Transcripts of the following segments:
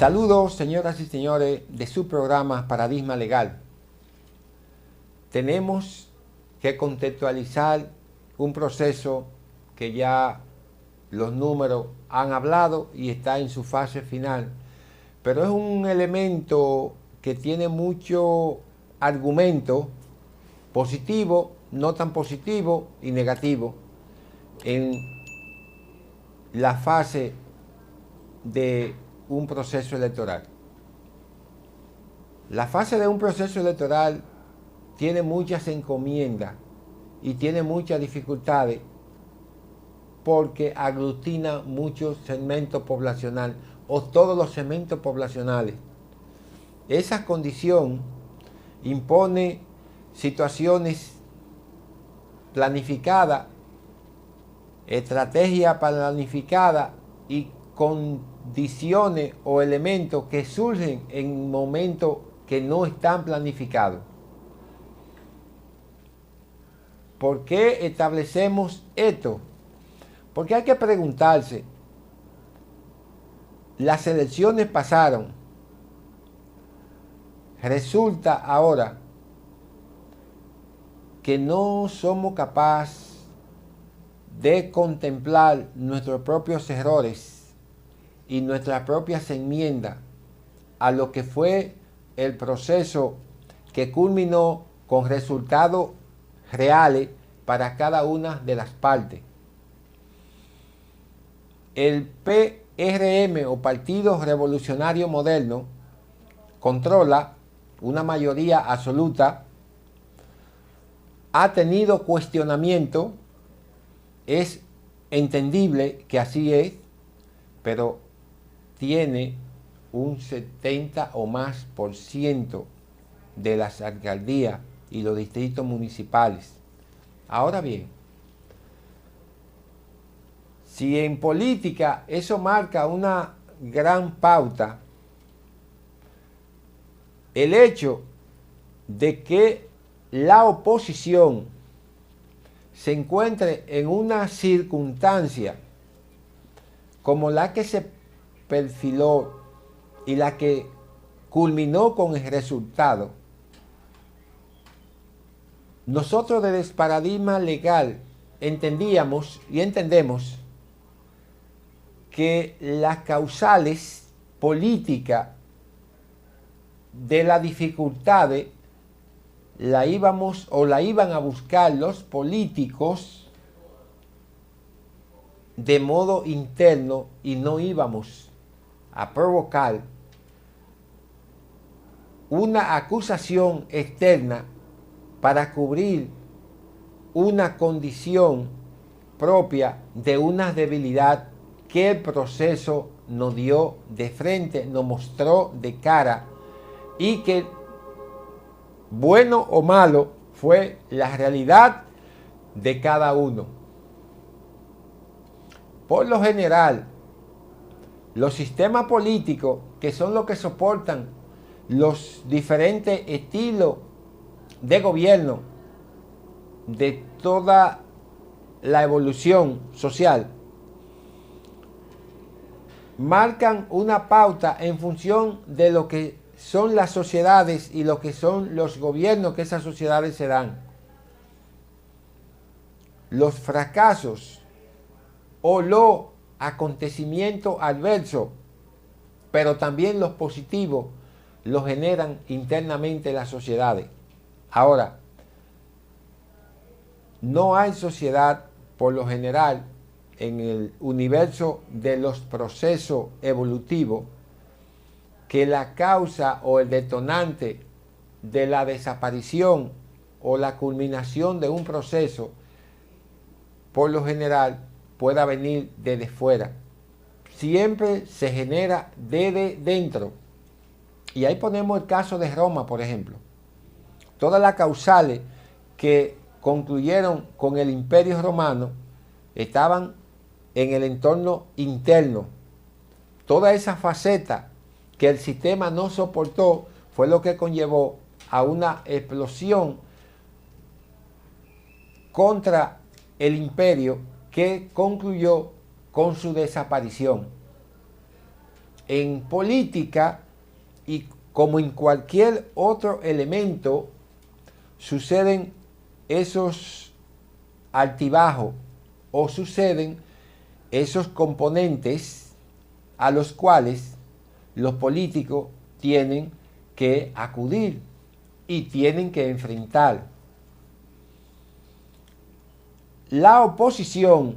Saludos, señoras y señores, de su programa Paradigma Legal. Tenemos que contextualizar un proceso que ya los números han hablado y está en su fase final, pero es un elemento que tiene mucho argumento positivo, no tan positivo y negativo en la fase de un proceso electoral. La fase de un proceso electoral tiene muchas encomiendas y tiene muchas dificultades porque aglutina muchos segmentos poblacionales o todos los segmentos poblacionales. Esa condición impone situaciones planificadas, estrategia planificada y condiciones o elementos que surgen en momentos que no están planificados. ¿Por qué establecemos esto? Porque hay que preguntarse, las elecciones pasaron, resulta ahora que no somos capaces de contemplar nuestros propios errores y nuestras propias enmiendas a lo que fue el proceso que culminó con resultados reales para cada una de las partes. El PRM o Partido Revolucionario Moderno controla una mayoría absoluta, ha tenido cuestionamiento, es entendible que así es, pero tiene un 70 o más por ciento de las alcaldías y los distritos municipales. Ahora bien, si en política eso marca una gran pauta, el hecho de que la oposición se encuentre en una circunstancia como la que se perfiló y la que culminó con el resultado, nosotros desde Paradigma Legal entendíamos y entendemos que las causales políticas de las dificultades la iban a buscar los políticos de modo interno y no íbamos a provocar una acusación externa para cubrir una condición propia de una debilidad que el proceso nos dio de frente, nos mostró de cara y que, bueno o malo, fue la realidad de cada uno. Por lo general, los sistemas políticos, que son los que soportan los diferentes estilos de gobierno de toda la evolución social, marcan una pauta en función de lo que son las sociedades y lo que son los gobiernos que esas sociedades se dan. Los fracasos o los acontecimientos adversos, pero también los positivos, los generan internamente las sociedades. Ahora, no hay sociedad, por lo general, en el universo de los procesos evolutivos, que la causa o el detonante de la desaparición o la culminación de un proceso, por lo general, pueda venir desde fuera. Siempre se genera desde dentro. Y ahí ponemos el caso de Roma, por ejemplo. Todas las causales que concluyeron con el Imperio Romano estaban en el entorno interno. Toda esa faceta que el sistema no soportó fue lo que conllevó a una explosión contra el imperio que concluyó con su desaparición. en política y como en cualquier otro elemento, suceden esos altibajos o suceden esos componentes a los cuales los políticos tienen que acudir y tienen que enfrentar. La oposición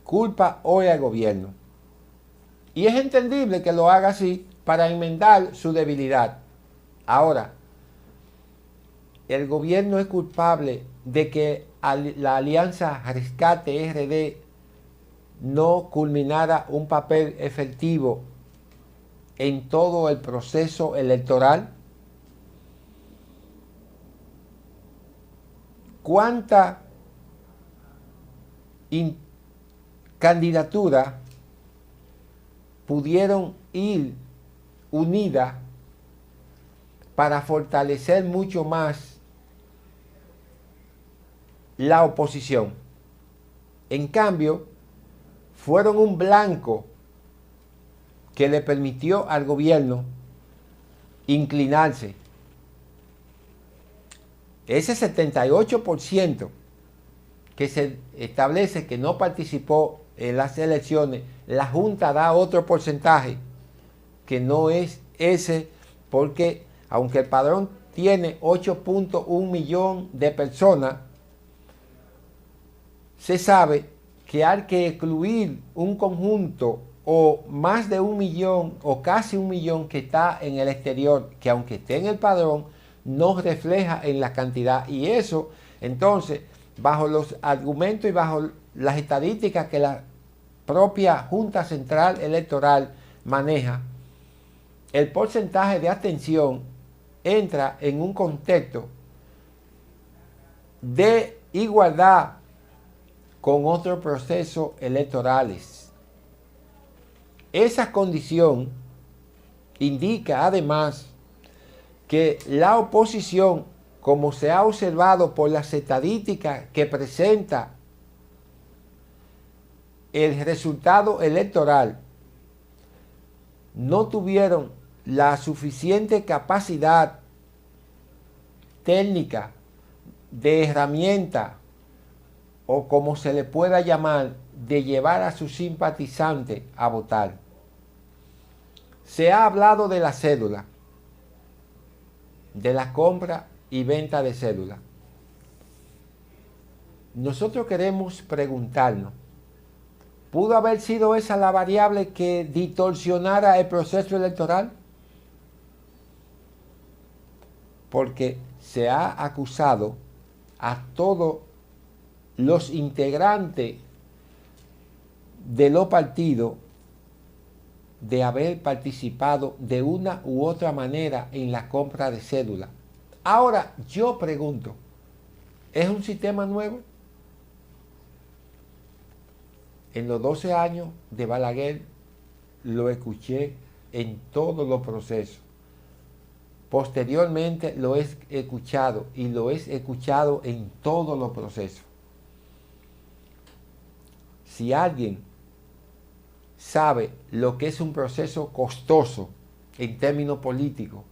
culpa hoy al gobierno y es entendible que lo haga así para enmendar su debilidad. Ahora, el gobierno es culpable de que la alianza Rescate RD no culminara un papel efectivo en todo el proceso electoral. ¿Cuánta candidatura pudieron ir unidas para fortalecer mucho más la oposición? En cambio, fueron un blanco que le permitió al gobierno inclinarse. Ese 78% que se establece que no participó en las elecciones, la Junta da otro porcentaje que no es ese, porque aunque el padrón tiene 8.1 millones de personas, se sabe que hay que excluir un conjunto o más de 1 millón o casi 1 millón que está en el exterior, que aunque esté en el padrón, no refleja en la cantidad. Y eso, entonces, bajo los argumentos y bajo las estadísticas que la propia Junta Central Electoral maneja, el porcentaje de abstención entra en un contexto de igualdad con otros procesos electorales. Esa condición indica además que la oposición, como se ha observado por las estadísticas que presenta el resultado electoral, no tuvieron la suficiente capacidad técnica de herramienta o como se le pueda llamar, de llevar a sus simpatizantes a votar. Se ha hablado de la cédula, de la compra y venta de cédula. Nosotros queremos preguntarnos, ¿pudo haber sido esa la variable que distorsionara el proceso electoral? Porque se ha acusado a todos los integrantes de los partidos de haber participado de una u otra manera en la compra de cédula. Ahora, yo pregunto, ¿es un sistema nuevo? En los 12 años de Balaguer lo escuché en todos los procesos. Posteriormente lo he escuchado y lo he escuchado en todos los procesos. Si alguien sabe lo que es un proceso costoso en términos políticos,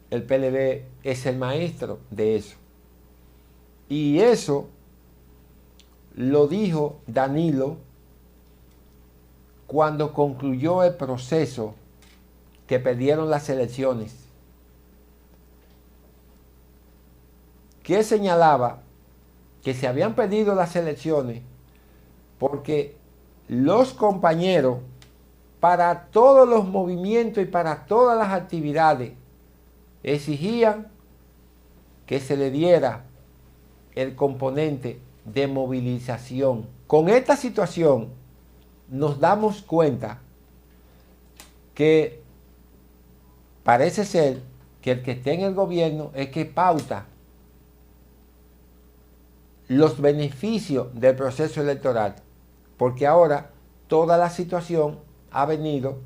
el PLD es el maestro de eso. Y eso lo dijo Danilo cuando concluyó el proceso que perdieron las elecciones, que señalaba que se habían perdido las elecciones porque los compañeros, para todos los movimientos y para todas las actividades, exigían que se le diera el componente de movilización. Con esta situación nos damos cuenta que parece ser que el que esté en el gobierno es que pauta los beneficios del proceso electoral, porque ahora toda la situación ha venido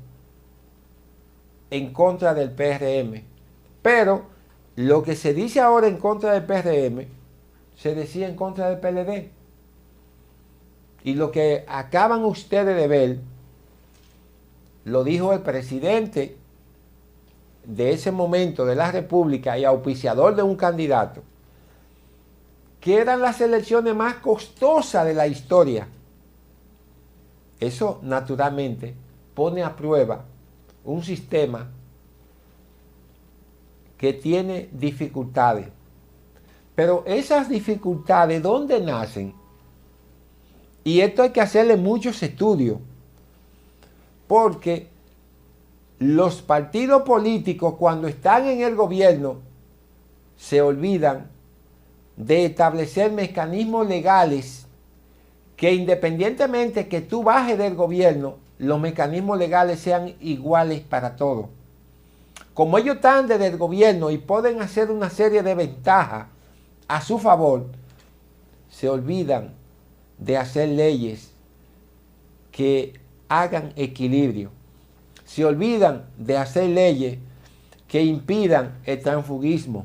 en contra del PRM. Pero lo que se dice ahora en contra del PRM, se decía en contra del PLD. Y lo que acaban ustedes de ver, lo dijo el presidente de ese momento de la República y auspiciador de un candidato, que eran las elecciones más costosas de la historia. Eso naturalmente pone a prueba un sistema que tiene dificultades. Pero esas dificultades, ¿dónde nacen? Y esto hay que hacerle muchos estudios, porque los partidos políticos, cuando están en el gobierno, se olvidan de establecer mecanismos legales que, independientemente que tú bajes del gobierno, los mecanismos legales sean iguales para todos. Como ellos están desde el gobierno y pueden hacer una serie de ventajas a su favor, se olvidan de hacer leyes que hagan equilibrio. Se olvidan de hacer leyes que impidan el transfugismo.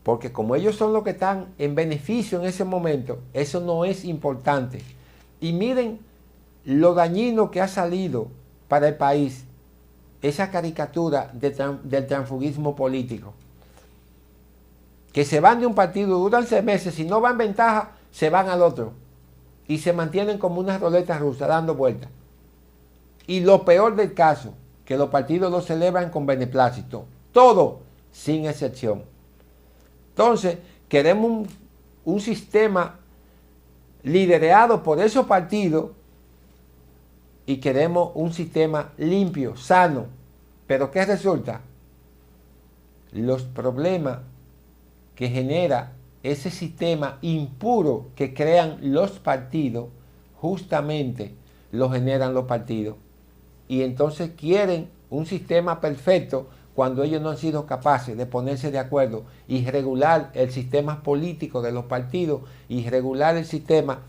Porque como ellos son los que están en beneficio en ese momento, eso no es importante. Y miren lo dañino que ha salido para el país esa caricatura del transfugismo político. Que se van de un partido, duran 6 meses, si no van ventaja, se van al otro. Y se mantienen como unas roletas rusas dando vueltas. Y lo peor del caso, que los partidos lo celebran con beneplácito. Todo, sin excepción. Entonces, queremos un sistema liderado por esos partidos y queremos un sistema limpio, sano. Pero ¿qué resulta? Los problemas que genera ese sistema impuro que crean los partidos, justamente lo generan los partidos. Y entonces quieren un sistema perfecto cuando ellos no han sido capaces de ponerse de acuerdo y regular el sistema político de los partidos y regular el sistema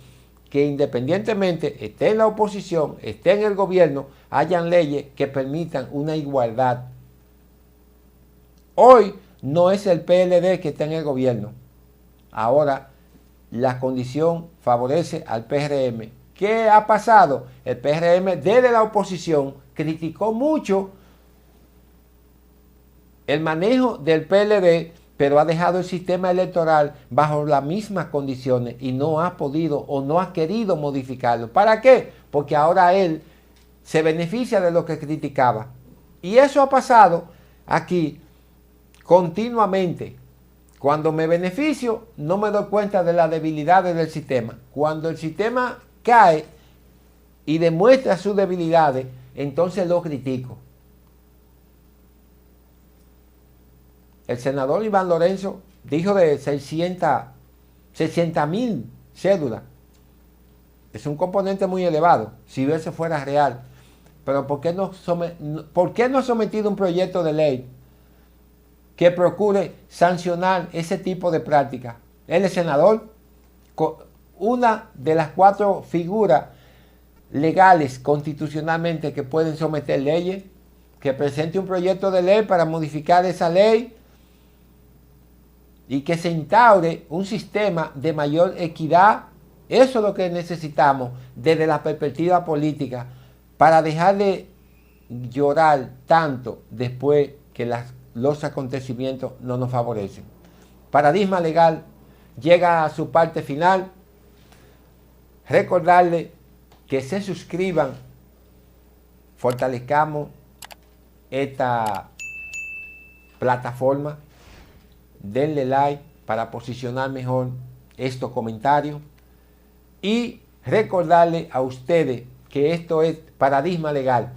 que, independientemente esté en la oposición, esté en el gobierno, hayan leyes que permitan una igualdad. Hoy no es el PLD que está en el gobierno. Ahora la condición favorece al PRM. ¿Qué ha pasado? El PRM desde la oposición criticó mucho el manejo del PLD, pero ha dejado el sistema electoral bajo las mismas condiciones y no ha podido o no ha querido modificarlo. ¿Para qué? Porque ahora él se beneficia de lo que criticaba. Y eso ha pasado aquí continuamente. Cuando me beneficio, no me doy cuenta de las debilidades del sistema. Cuando el sistema cae y demuestra sus debilidades, entonces lo critico. El senador Iván Lorenzo dijo de 60.000 cédulas. Es un componente muy elevado, si eso fuera real. Pero ¿por qué no ha sometido un proyecto de ley que procure sancionar ese tipo de práctica? Él es senador, una de las 4 figuras legales constitucionalmente que pueden someter leyes, que presente un proyecto de ley para modificar esa ley y que se instaure un sistema de mayor equidad. Eso es lo que necesitamos desde la perspectiva política para dejar de llorar tanto después que los acontecimientos no nos favorecen. Paradigma Legal llega a su parte final. Recordarle que se suscriban, fortalezcamos esta plataforma, denle like para posicionar mejor estos comentarios y recordarle a ustedes que esto es Paradigma Legal.